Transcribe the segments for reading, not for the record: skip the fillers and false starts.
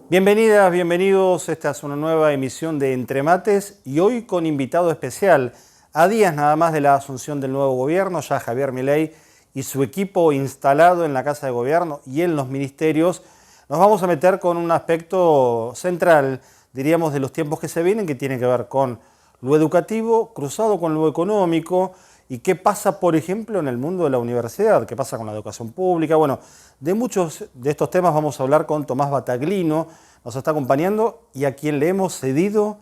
Bienvenidas, bienvenidos. Esta es una nueva emisión de Entre Mates y hoy con invitado especial. A días nada más de la asunción del nuevo gobierno, ya Javier Milei y su equipo instalado en la Casa de Gobierno y en los ministerios, nos vamos a meter con un aspecto central, diríamos, de los tiempos que se vienen, que tiene que ver con lo educativo cruzado con lo económico y qué pasa, por ejemplo, en el mundo de la universidad, qué pasa con la educación pública. Bueno, de muchos de estos temas vamos a hablar con Tomás Battaglino, nos está acompañando y a quien le hemos cedido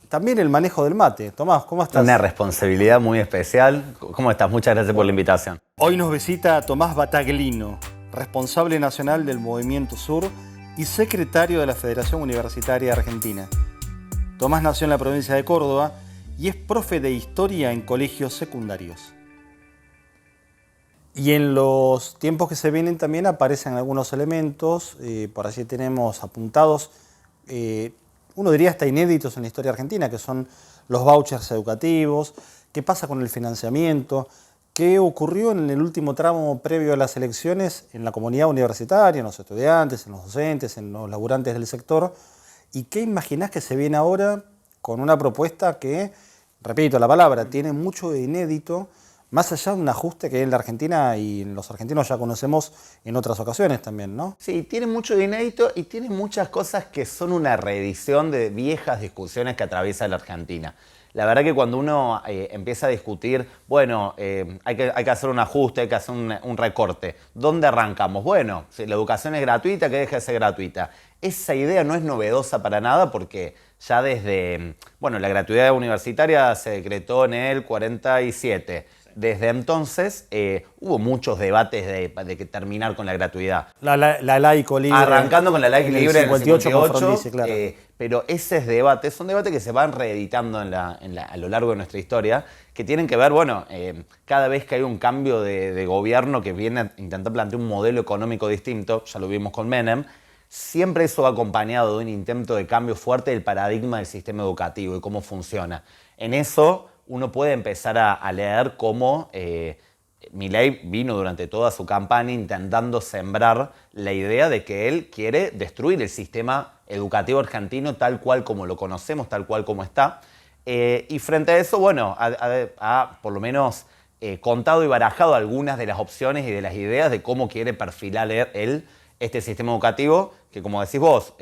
también el manejo del mate. Tomás, ¿cómo estás? Una responsabilidad muy especial. ¿Cómo estás? Muchas gracias por la invitación. Hoy nos visita Tomás Battaglino, responsable nacional del Movimiento Sur y secretario de la Federación Universitaria Argentina. Tomás nació en la provincia de Córdoba y es profe de historia en colegios secundarios. Y en los tiempos que se vienen también aparecen algunos elementos, por allí tenemos apuntados, uno diría hasta inéditos en la historia argentina, que son los vouchers educativos, qué pasa con el financiamiento, qué ocurrió en el último tramo previo a las elecciones en la comunidad universitaria, en los estudiantes, en los docentes, en los laburantes del sector, y qué imaginás que se viene ahora con una propuesta que, repito la palabra, tiene mucho de inédito, más allá de un ajuste que en la Argentina y los argentinos ya conocemos en otras ocasiones también, ¿no? Sí, tiene mucho de inédito y tiene muchas cosas que son una reedición de viejas discusiones que atraviesa la Argentina. La verdad que cuando uno empieza a discutir, bueno, hay que hacer un ajuste, hay que hacer un recorte. ¿Dónde arrancamos? Bueno, si la educación es gratuita, que deje de ser gratuita. Esa idea no es novedosa para nada porque ya desde, bueno, la gratuidad universitaria se decretó en el 47. Desde entonces hubo muchos debates de que terminar con la gratuidad. La laico libre. Arrancando con la laico libre en el 58, dice, claro. Pero esos debates son debates que se van reeditando a lo largo de nuestra historia, que tienen que ver, bueno, cada vez que hay un cambio de gobierno que viene a intentar plantear un modelo económico distinto, ya lo vimos con Menem, siempre eso va acompañado de un intento de cambio fuerte del paradigma del sistema educativo y cómo funciona. En eso uno puede empezar a leer cómo Milei vino durante toda su campaña intentando sembrar la idea de que él quiere destruir el sistema educativo argentino tal cual como lo conocemos, tal cual como está. Y frente a eso, bueno, ha por lo menos contado y barajado algunas de las opciones y de las ideas de cómo quiere perfilar él este sistema educativo, que como decís vos,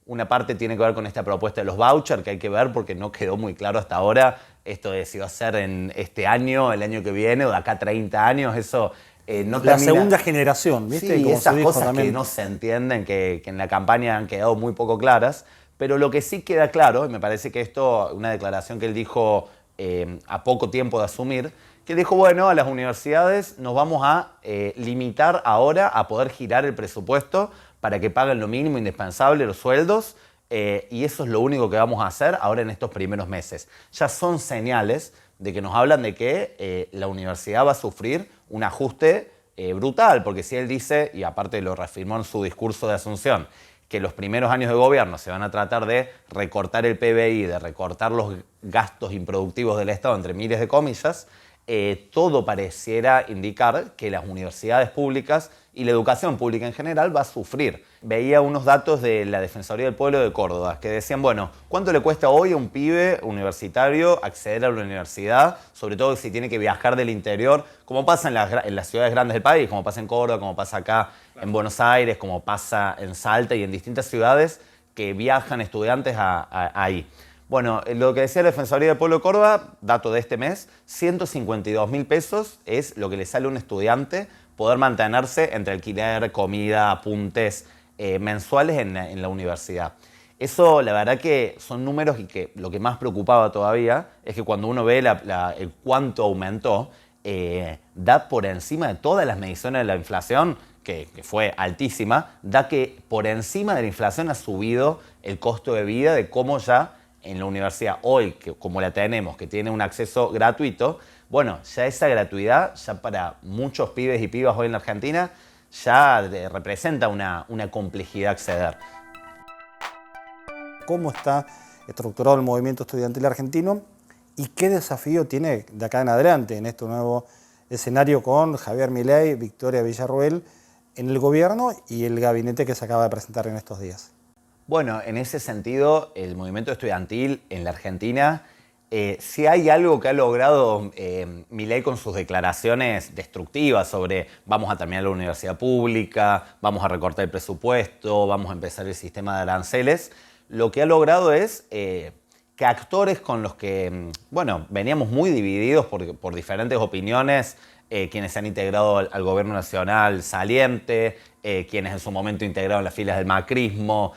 una parte tiene que ver con esta propuesta de los vouchers, que hay que ver porque no quedó muy claro hasta ahora esto de si va a ser en este año, el año que viene o de acá a 30 años, eso no la termina. segunda generación, ¿viste? Sí, como esas cosas también, que no se entienden, que en la campaña han quedado muy poco claras, pero lo que sí queda claro, y me parece que esto, una declaración que él dijo a poco tiempo de asumir, que dijo, bueno, a las universidades nos vamos a limitar ahora a poder girar el presupuesto para que paguen lo mínimo indispensable, los sueldos, y eso es lo único que vamos a hacer ahora en estos primeros meses. Ya son señales de que nos hablan de que la universidad va a sufrir un ajuste brutal, porque si él dice, y aparte lo reafirmó en su discurso de Asunción, que los primeros años de gobierno se van a tratar de recortar el PBI, de recortar los gastos improductivos del Estado, entre miles de comillas, todo pareciera indicar que las universidades públicas y la educación pública en general va a sufrir. Veía unos datos de la Defensoría del Pueblo de Córdoba que decían, bueno, ¿cuánto le cuesta hoy a un pibe universitario acceder a la universidad? Sobre todo si tiene que viajar del interior, como pasa en las ciudades grandes del país, como pasa en Córdoba, como pasa acá en Buenos Aires, como pasa en Salta y en distintas ciudades que viajan estudiantes ahí. Bueno, lo que decía la Defensoría del Pueblo de Córdoba, dato de este mes, 152.000 pesos es lo que le sale a un estudiante poder mantenerse entre alquiler, comida, apuntes mensuales en la universidad. Eso, la verdad que son números y que lo que más preocupaba todavía es que cuando uno ve el cuánto aumentó, da por encima de todas las mediciones de la inflación, que fue altísima, da que por encima de la inflación ha subido el costo de vida de cómo ya en la universidad hoy, que como la tenemos, que tiene un acceso gratuito, bueno, ya esa gratuidad, ya para muchos pibes y pibas hoy en la Argentina, ya representa una complejidad acceder. ¿Cómo está estructurado el movimiento estudiantil argentino y qué desafío tiene de acá en adelante en este nuevo escenario con Javier Milei, Victoria Villarruel en el gobierno y el gabinete que se acaba de presentar en estos días? Bueno, en ese sentido, el movimiento estudiantil en la Argentina, si hay algo que ha logrado Milei con sus declaraciones destructivas sobre vamos a terminar la universidad pública, vamos a recortar el presupuesto, vamos a empezar el sistema de aranceles, lo que ha logrado es que actores con los que, bueno, veníamos muy divididos por diferentes opiniones, quienes se han integrado al gobierno nacional saliente, quienes en su momento integraron las filas del macrismo,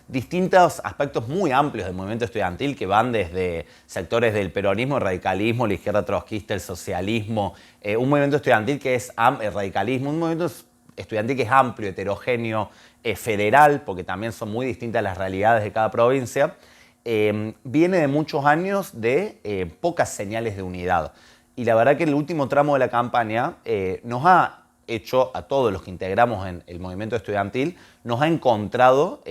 distintos aspectos muy amplios del movimiento estudiantil que van desde sectores del peronismo, el radicalismo, la izquierda trotskista, el socialismo, un movimiento estudiantil que es el radicalismo, un movimiento estudiantil que es amplio, heterogéneo, federal, porque también son muy distintas las realidades de cada provincia, viene de muchos años de pocas señales de unidad. Y la verdad que el último tramo de la campaña nos ha hecho, a todos los que integramos en el movimiento estudiantil, nos ha encontrado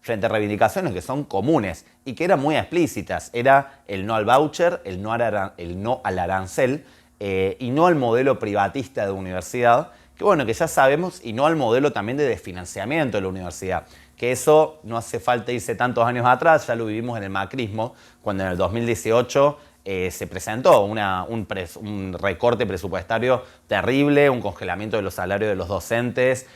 frente a reivindicaciones que son comunes y que eran muy explícitas. Era el no al voucher, el no al arancel y no al modelo privatista de universidad, que bueno, que ya sabemos, y no al modelo también de desfinanciamiento de la universidad. Que eso no hace falta irse tantos años atrás, ya lo vivimos en el macrismo, cuando en el 2018 se presentó un recorte presupuestario terrible, un congelamiento de los salarios de los docentes,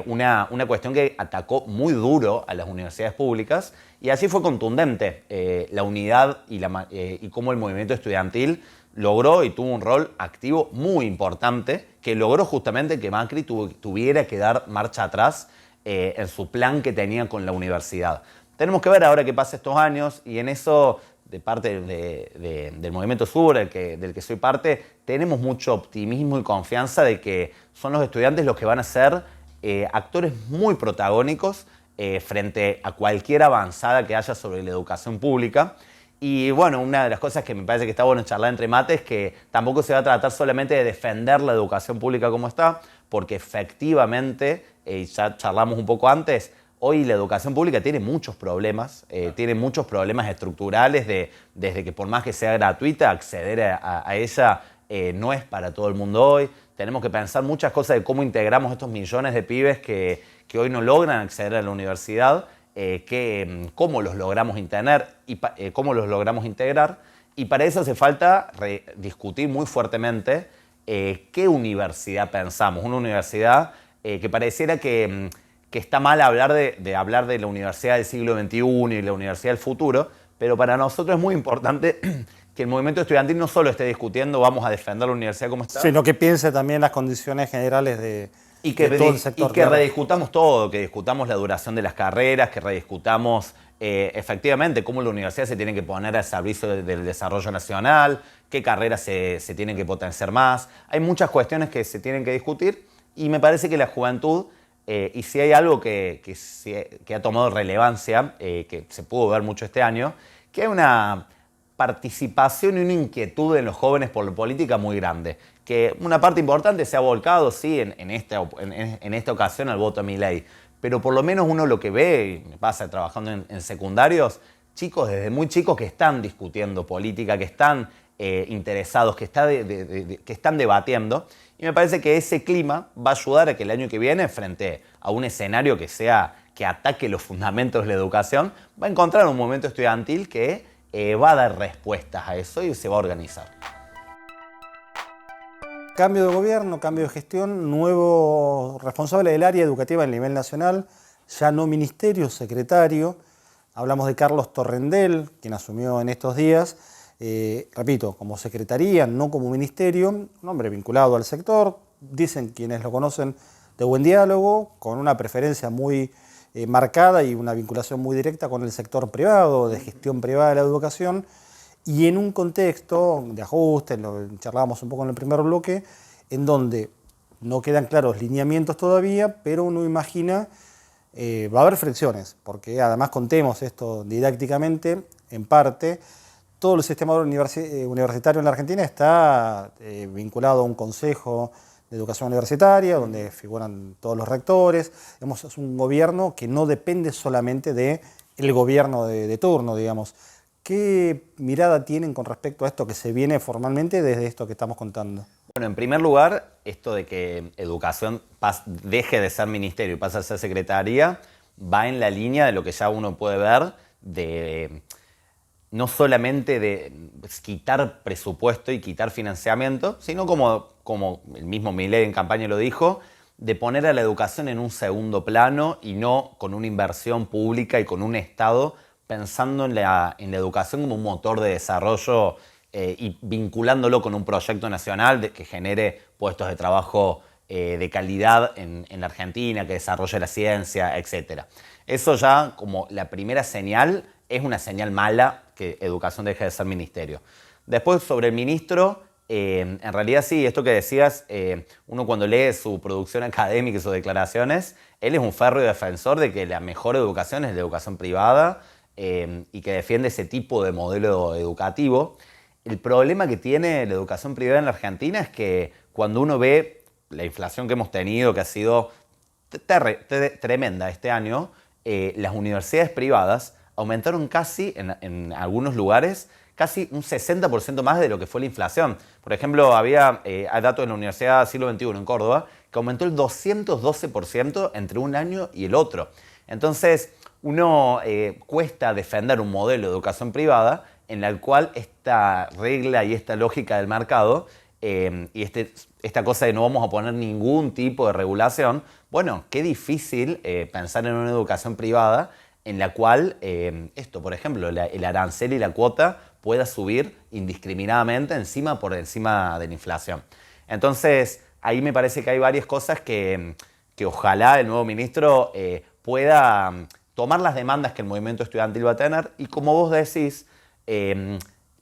una cuestión que atacó muy duro a las universidades públicas, y así fue contundente la unidad y cómo el movimiento estudiantil logró y tuvo un rol activo muy importante, que logró justamente que Macri tuviera que dar marcha atrás en su plan que tenía con la universidad. Tenemos que ver ahora qué pasa estos años, y en eso, de parte del Movimiento Sur, del que soy parte, tenemos mucho optimismo y confianza de que son los estudiantes los que van a ser actores muy protagónicos frente a cualquier avanzada que haya sobre la educación pública. Y bueno, una de las cosas que me parece que está bueno charlar entre mates es que tampoco se va a tratar solamente de defender la educación pública como está, porque efectivamente, ya charlamos un poco antes, hoy la educación pública tiene muchos problemas estructurales, desde que por más que sea gratuita, acceder a ella no es para todo el mundo hoy. Tenemos que pensar muchas cosas de cómo integramos estos millones de pibes que hoy no logran acceder a la universidad, cómo los logramos integrar, y para eso hace falta discutir muy fuertemente qué universidad pensamos. Una universidad que pareciera que está mal hablar de la universidad del siglo XXI y la universidad del futuro, pero para nosotros es muy importante que el movimiento estudiantil no solo esté discutiendo vamos a defender la universidad como está, sino que piense también las condiciones generales de todo el sector. Y que rediscutamos todo, que discutamos la duración de las carreras, que rediscutamos efectivamente cómo la universidad se tiene que poner al servicio del desarrollo nacional, qué carreras se tienen que potenciar más. Hay muchas cuestiones que se tienen que discutir, y me parece que la juventud, y si hay algo que ha tomado relevancia, que se pudo ver mucho este año, que hay una participación y una inquietud en los jóvenes por la política muy grande. Que una parte importante se ha volcado, sí, en esta ocasión al voto a Milei, pero por lo menos uno lo que ve, y me pasa trabajando en secundarios, chicos desde muy chicos que están discutiendo política, que están interesados, que están debatiendo, y me parece que ese clima va a ayudar a que el año que viene, frente a un escenario que ataque los fundamentos de la educación, va a encontrar un movimiento estudiantil que va a dar respuestas a eso y se va a organizar. Cambio de gobierno, cambio de gestión, nuevo responsable del área educativa a nivel nacional, ya no ministerio, secretario. Hablamos de Carlos Torrendel, quien asumió en estos días, repito, como secretaría, no como ministerio, un hombre vinculado al sector, dicen quienes lo conocen, de buen diálogo, con una preferencia muy marcada y una vinculación muy directa con el sector privado, de gestión privada de la educación, y en un contexto de ajuste, lo charlábamos un poco en el primer bloque, en donde no quedan claros lineamientos todavía, pero uno imagina va a haber fricciones, porque además contemos esto didácticamente, en parte, todo el sistema universitario en la Argentina está vinculado a un consejo de educación universitaria, donde figuran todos los rectores. Digamos, es un gobierno que no depende solamente del gobierno de turno, digamos. ¿Qué mirada tienen con respecto a esto que se viene formalmente desde esto que estamos contando? Bueno, en primer lugar, esto de que educación deje de ser ministerio y pase a ser secretaría, va en la línea de lo que ya uno puede ver de no solamente de quitar presupuesto y quitar financiamiento, sino como el mismo Milei en campaña lo dijo, de poner a la educación en un segundo plano y no con una inversión pública y con un Estado pensando en la educación como un motor de desarrollo y vinculándolo con un proyecto nacional que genere puestos de trabajo de calidad en la Argentina, que desarrolle la ciencia, etc. Eso ya como la primera señal es una señal mala que educación deje de ser ministerio. Después sobre el ministro, en realidad sí, esto que decías, uno cuando lee su producción académica y sus declaraciones, él es un férreo defensor de que la mejor educación es la educación privada y que defiende ese tipo de modelo educativo. El problema que tiene la educación privada en la Argentina es que cuando uno ve la inflación que hemos tenido, que ha sido tremenda este año, las universidades privadas aumentaron casi, en algunos lugares, casi un 60% más de lo que fue la inflación. Por ejemplo, había datos en la Universidad Siglo XXI en Córdoba que aumentó el 212% entre un año y el otro. Entonces, uno cuesta defender un modelo de educación privada en el cual esta regla y esta lógica del mercado y esta cosa de no vamos a poner ningún tipo de regulación, bueno, qué difícil pensar en una educación privada en la cual por ejemplo, el arancel y la cuota pueda subir indiscriminadamente por encima de la inflación. Entonces, ahí me parece que hay varias cosas que ojalá el nuevo ministro pueda tomar las demandas que el movimiento estudiantil va a tener y, como vos decís,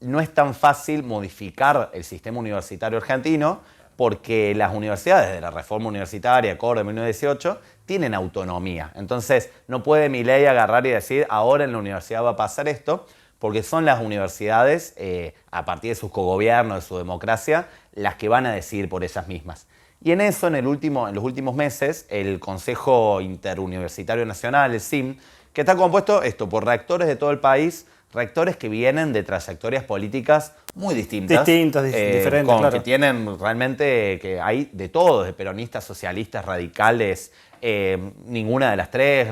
no es tan fácil modificar el sistema universitario argentino porque las universidades de la reforma universitaria, Córdoba de 1918, tienen autonomía. Entonces, no puede Milei agarrar y decir, ahora en la universidad va a pasar esto, porque son las universidades, a partir de sus cogobiernos, de su democracia, las que van a decidir por ellas mismas. Y en eso, en los últimos meses, el Consejo Interuniversitario Nacional, el CIN, que está compuesto por rectores de todo el país, rectores que vienen de trayectorias políticas muy distintas. Diferentes, claro. Que tienen realmente, que hay de todo, de peronistas, socialistas, radicales, ninguna de las tres,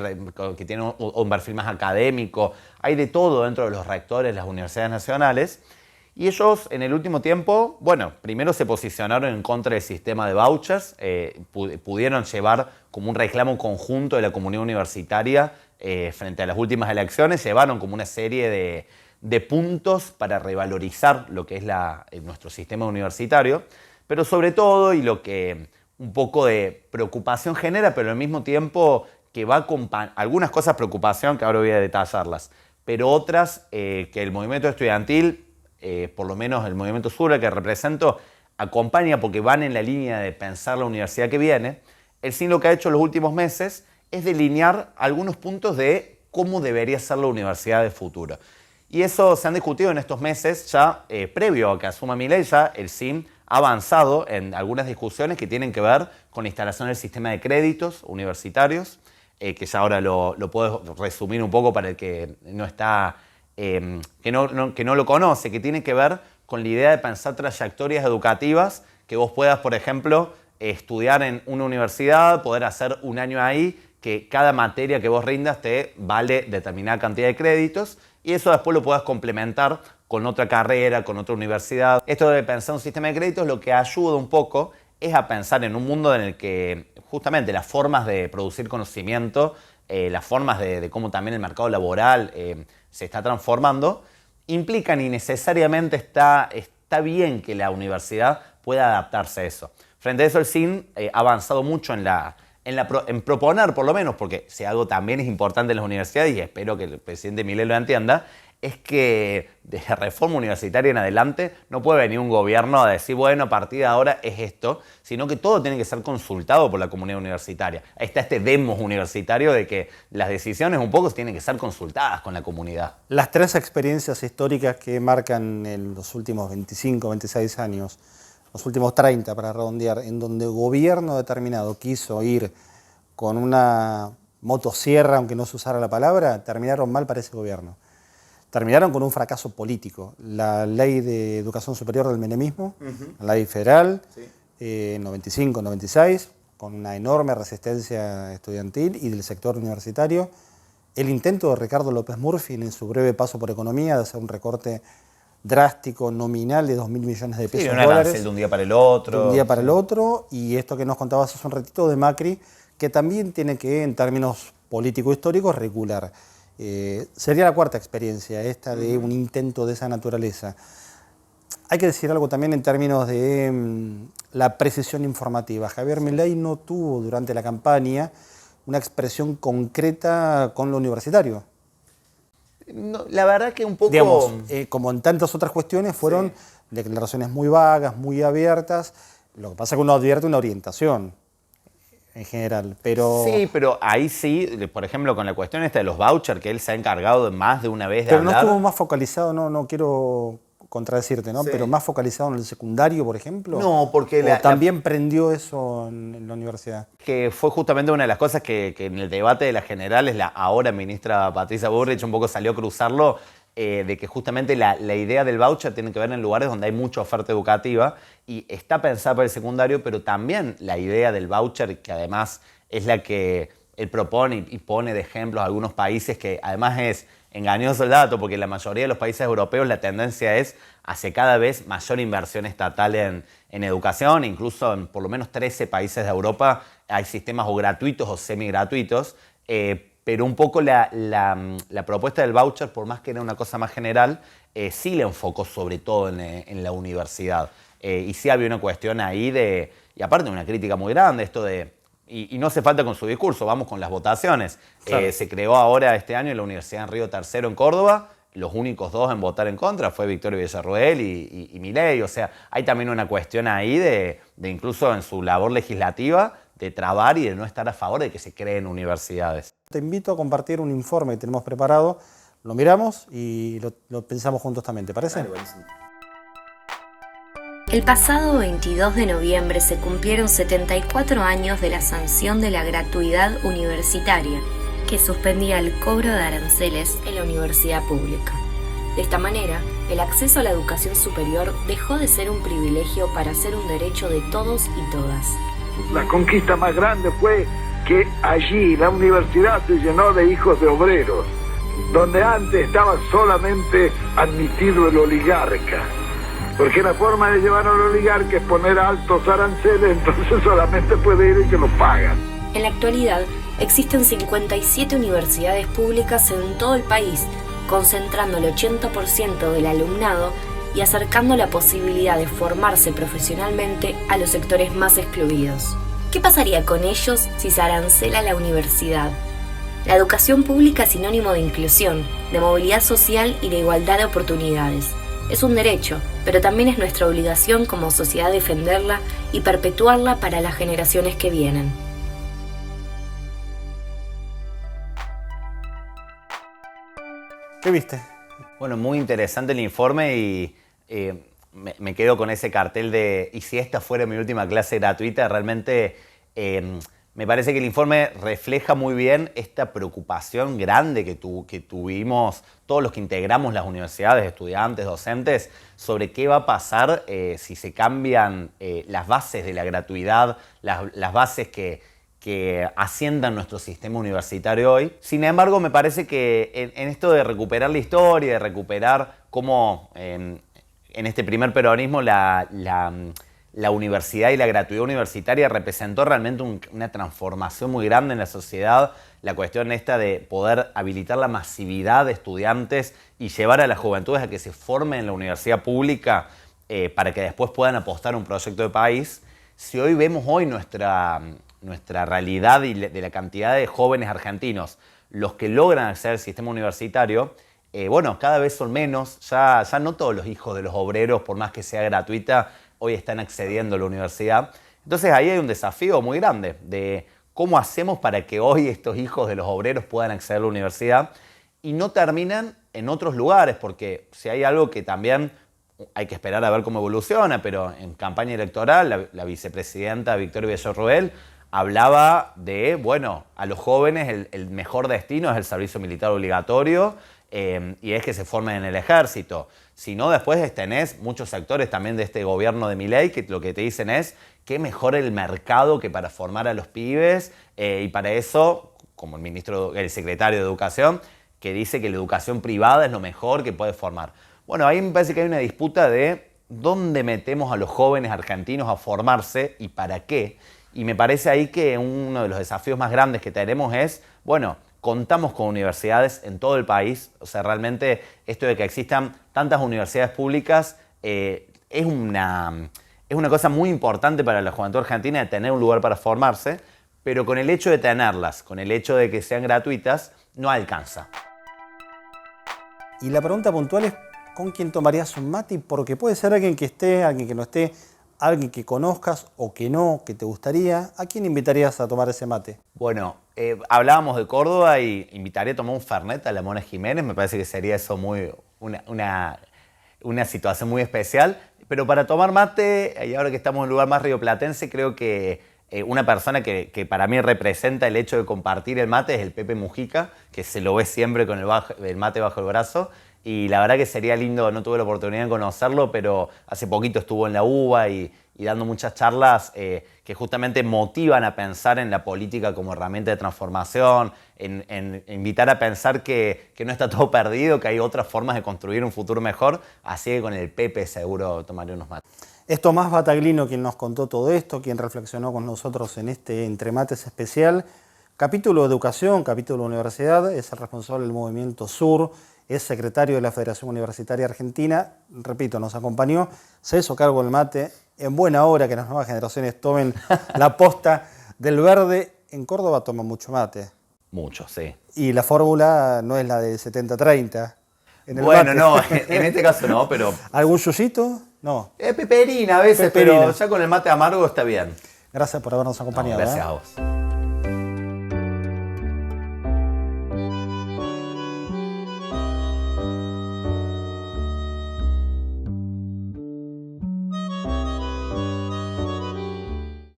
que tienen un perfil más académico. Hay de todo dentro de los rectores de las universidades nacionales. Y ellos, en el último tiempo, bueno, primero se posicionaron en contra del sistema de vouchers, pudieron llevar como un reclamo conjunto de la comunidad universitaria frente a las últimas elecciones, llevaron como una serie de puntos para revalorizar lo que es nuestro sistema universitario, pero sobre todo, y lo que un poco de preocupación genera, pero al mismo tiempo que va con algunas cosas preocupación, que ahora voy a detallarlas, pero otras que el movimiento estudiantil, por lo menos el movimiento sur, el que represento, acompaña porque van en la línea de pensar la universidad que viene. El CIN lo que ha hecho en los últimos meses es delinear algunos puntos de cómo debería ser la universidad de futuro. Y eso se han discutido en estos meses, ya previo a que asuma Milei, ya el CIN ha avanzado en algunas discusiones que tienen que ver con la instalación del sistema de créditos universitarios, que ya ahora lo puedo resumir un poco para el que no está, que no lo conoce, que tiene que ver con la idea de pensar trayectorias educativas, que vos puedas, por ejemplo, estudiar en una universidad, poder hacer un año ahí, que cada materia que vos rindas te vale determinada cantidad de créditos y eso después lo puedas complementar con otra carrera, con otra universidad. Esto de pensar un sistema de créditos lo que ayuda un poco es a pensar en un mundo en el que justamente las formas de producir conocimiento, las formas de cómo también el mercado laboral se está transformando, implican y necesariamente está bien que la universidad pueda adaptarse a eso. Frente a eso, el CIN ha avanzado mucho en proponer, por lo menos, porque si algo también es importante en las universidades, y espero que el presidente Milei lo entienda, es que de la reforma universitaria en adelante no puede venir un gobierno a decir, bueno, a partir de ahora es esto, sino que todo tiene que ser consultado por la comunidad universitaria. Ahí está este demos universitario de que las decisiones un poco tienen que ser consultadas con la comunidad. Las tres experiencias históricas que marcan en los últimos 25, 26 años, los últimos 30 para redondear, en donde gobierno determinado quiso ir con una motosierra, aunque no se usara la palabra, terminaron mal para ese gobierno. Terminaron con un fracaso político. La ley de educación superior del menemismo, la ley federal, 95, 96, con una enorme resistencia estudiantil y del sector universitario. El intento de Ricardo López Murphy en su breve paso por economía de hacer un recorte drástico, nominal de 2.000 millones de pesos. Sí, un arancel de un día para el otro. De un día para el otro, y esto que nos contabas hace un ratito de Macri, que también tiene que, en términos político-históricos, regular. Sería la cuarta experiencia esta de un intento de esa naturaleza. Hay que decir algo también en términos de la precisión informativa. Javier Milei no tuvo durante la campaña una expresión concreta con lo universitario. No, la verdad que un poco... Digamos, como en tantas otras cuestiones, fueron declaraciones muy vagas, muy abiertas. Lo que pasa es que uno advierte una orientación en general, pero... Sí, pero ahí sí, por ejemplo, con la cuestión esta de los vouchers, que él se ha encargado de más de una vez de hablar... Pero no estuvo más focalizado, no quiero contradecirte, ¿no? Sí. Pero más focalizado en el secundario, por ejemplo. No, porque también prendió eso en la universidad. Que fue justamente una de las cosas que en el debate de las generales, la ahora ministra Patricia Bullrich un poco salió a cruzarlo, de que justamente la idea del voucher tiene que ver en lugares donde hay mucha oferta educativa y está pensada para el secundario, pero también la idea del voucher, que además es la que él propone y pone de ejemplos a algunos países, que además es engañoso el dato, porque en la mayoría de los países europeos la tendencia es hacia cada vez mayor inversión estatal en educación. Incluso en por lo menos 13 países de Europa hay sistemas o gratuitos o semi-gratuitos, pero un poco la propuesta del voucher, por más que era una cosa más general, sí le enfocó sobre todo en la universidad. Y sí había una cuestión ahí y aparte una crítica muy grande, esto de... Y no hace falta con su discurso, vamos con las votaciones. Claro. Se creó ahora este año en la Universidad Río Tercero en Córdoba. Los únicos dos en votar en contra fue Victoria Villarroel y Milei. O sea, hay también una cuestión ahí de incluso en su labor legislativa, de trabar y de no estar a favor de que se creen universidades. Te invito a compartir un informe que tenemos preparado. Lo miramos y lo pensamos juntos también, ¿te parece? Vale, el pasado 22 de noviembre se cumplieron 74 años de la sanción de la gratuidad universitaria, que suspendía el cobro de aranceles en la universidad pública. De esta manera, el acceso a la educación superior dejó de ser un privilegio para ser un derecho de todos y todas. La conquista más grande fue que allí la universidad se llenó de hijos de obreros, donde antes estaba solamente admitido el oligarca. Porque la forma de llevar al oligarca es poner altos aranceles, entonces solamente puede ir el que lo paga. En la actualidad, existen 57 universidades públicas en todo el país, concentrando el 80% del alumnado y acercando la posibilidad de formarse profesionalmente a los sectores más excluidos. ¿Qué pasaría con ellos si se arancela la universidad? La educación pública es sinónimo de inclusión, de movilidad social y de igualdad de oportunidades. Es un derecho, pero también es nuestra obligación como sociedad defenderla y perpetuarla para las generaciones que vienen. ¿Qué viste? Bueno, muy interesante el informe y me quedo con ese cartel de ¿y si esta fuera mi última clase gratuita? Realmente me parece que el informe refleja muy bien esta preocupación grande que tuvimos todos los que integramos las universidades, estudiantes, docentes, sobre qué va a pasar si se cambian las bases de la gratuidad, las bases que asciendan nuestro sistema universitario hoy. Sin embargo, me parece que en esto de recuperar la historia, de recuperar cómo en este primer peronismo la universidad y la gratuidad universitaria representó realmente una transformación muy grande en la sociedad. La cuestión esta de poder habilitar la masividad de estudiantes y llevar a las juventudes a que se formen en la universidad pública para que después puedan apostar a un proyecto de país. Si hoy vemos nuestra realidad y de la cantidad de jóvenes argentinos, los que logran acceder al sistema universitario, bueno, cada vez son menos. Ya no todos los hijos de los obreros, por más que sea gratuita, hoy están accediendo a la universidad. Entonces ahí hay un desafío muy grande de cómo hacemos para que hoy estos hijos de los obreros puedan acceder a la universidad y no terminen en otros lugares, porque si hay algo que también hay que esperar a ver cómo evoluciona, pero en campaña electoral la vicepresidenta Victoria Villarroel hablaba de, bueno, a los jóvenes el mejor destino es el servicio militar obligatorio y es que se formen en el ejército. Si no, después tenés muchos sectores también de este gobierno de Milei que lo que te dicen es que mejor el mercado que para formar a los pibes, y para eso, como el secretario de Educación, que dice que la educación privada es lo mejor que puede formar. Bueno, ahí me parece que hay una disputa de dónde metemos a los jóvenes argentinos a formarse y para qué. Y me parece ahí que uno de los desafíos más grandes que tenemos es, bueno, contamos con universidades en todo el país. O sea, realmente esto de que existan tantas universidades públicas es una cosa muy importante para la juventud argentina de tener un lugar para formarse, pero con el hecho de tenerlas, con el hecho de que sean gratuitas, no alcanza. Y la pregunta puntual es, ¿con quién tomarías un mate? Porque puede ser alguien que esté, alguien que no esté, alguien que conozcas o que no, que te gustaría. ¿A quién invitarías a tomar ese mate? Bueno, hablábamos de Córdoba y invitaría a tomar un fernet a la Mona Jiménez. Me parece que sería eso una situación muy especial. Pero para tomar mate, y ahora que estamos en un lugar más rioplatense, creo que una persona que para mí representa el hecho de compartir el mate es el Pepe Mujica, que se lo ve siempre con el mate bajo el brazo. Y la verdad que sería lindo, no tuve la oportunidad de conocerlo, pero hace poquito estuvo en la UBA y dando muchas charlas que justamente motivan a pensar en la política como herramienta de transformación, en invitar a pensar que no está todo perdido, que hay otras formas de construir un futuro mejor. Así que con el Pepe seguro tomaré unos mates. Es Tomás Bataglino quien nos contó todo esto, quien reflexionó con nosotros en este Entre Mates especial. Capítulo Educación, capítulo Universidad, es el responsable del Movimiento Sur, es secretario de la Federación Universitaria Argentina. Repito, nos acompañó, se hizo cargo del mate. En buena hora que las nuevas generaciones tomen la posta del verde. En Córdoba toman mucho mate. Mucho, sí. Y la fórmula no es la de 70-30. Bueno, mate. no, en este caso no, pero... ¿Algún yuyito? No. Es peperina a veces, Peperina. pero ya con el mate amargo está bien. Gracias por habernos acompañado. No, gracias a vos.